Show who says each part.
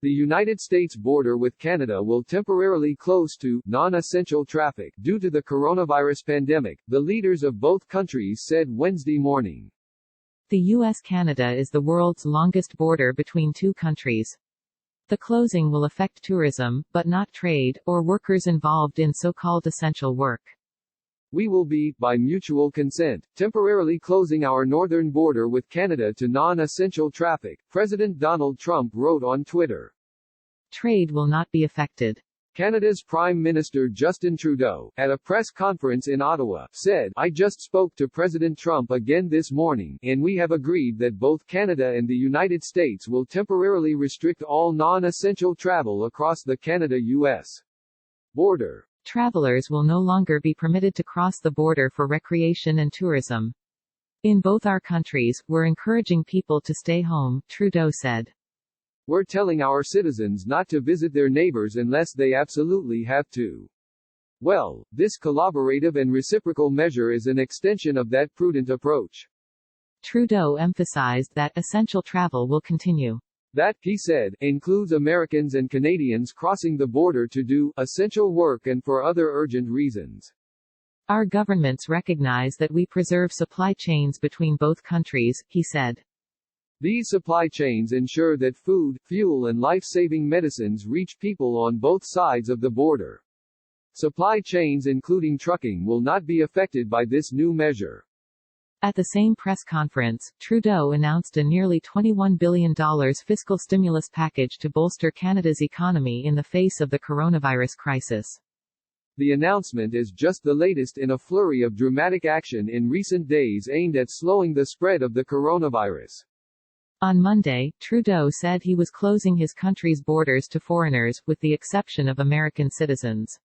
Speaker 1: The United States border with Canada will temporarily close to non-essential traffic due to the coronavirus pandemic, the leaders of both countries said Wednesday morning.
Speaker 2: The U.S.-Canada is the world's longest border between two countries. The closing will affect tourism, but not trade, or workers involved in so-called essential work.
Speaker 1: We will be, by mutual consent, temporarily closing our northern border with Canada to non-essential traffic, President Donald Trump wrote on Twitter.
Speaker 2: Trade will not be affected.
Speaker 1: Canada's Prime Minister Justin Trudeau, at a press conference in Ottawa, said, "I just spoke to President Trump again this morning, and we have agreed that both Canada and the United States will temporarily restrict all non-essential travel across the Canada-US border.
Speaker 2: Travelers will no longer be permitted to cross the border for recreation and tourism. In both our countries, we're encouraging people to stay home," Trudeau said.
Speaker 1: "We're telling our citizens not to visit their neighbors unless they absolutely have to. Well, this collaborative and reciprocal measure is an extension of that prudent approach."
Speaker 2: Trudeau emphasized that essential travel will continue.
Speaker 1: That, he said, includes Americans and Canadians crossing the border to do essential work and for other urgent reasons.
Speaker 2: Our governments recognize that we preserve supply chains between both countries, he said.
Speaker 1: These supply chains ensure that food, fuel and life-saving medicines reach people on both sides of the border. Supply chains including trucking will not be affected by this new measure.
Speaker 2: At the same press conference, Trudeau announced a nearly $21 billion fiscal stimulus package to bolster Canada's economy in the face of the coronavirus crisis.
Speaker 1: The announcement is just the latest in a flurry of dramatic action in recent days aimed at slowing the spread of the coronavirus.
Speaker 2: On Monday, Trudeau said he was closing his country's borders to foreigners, with the exception of American citizens.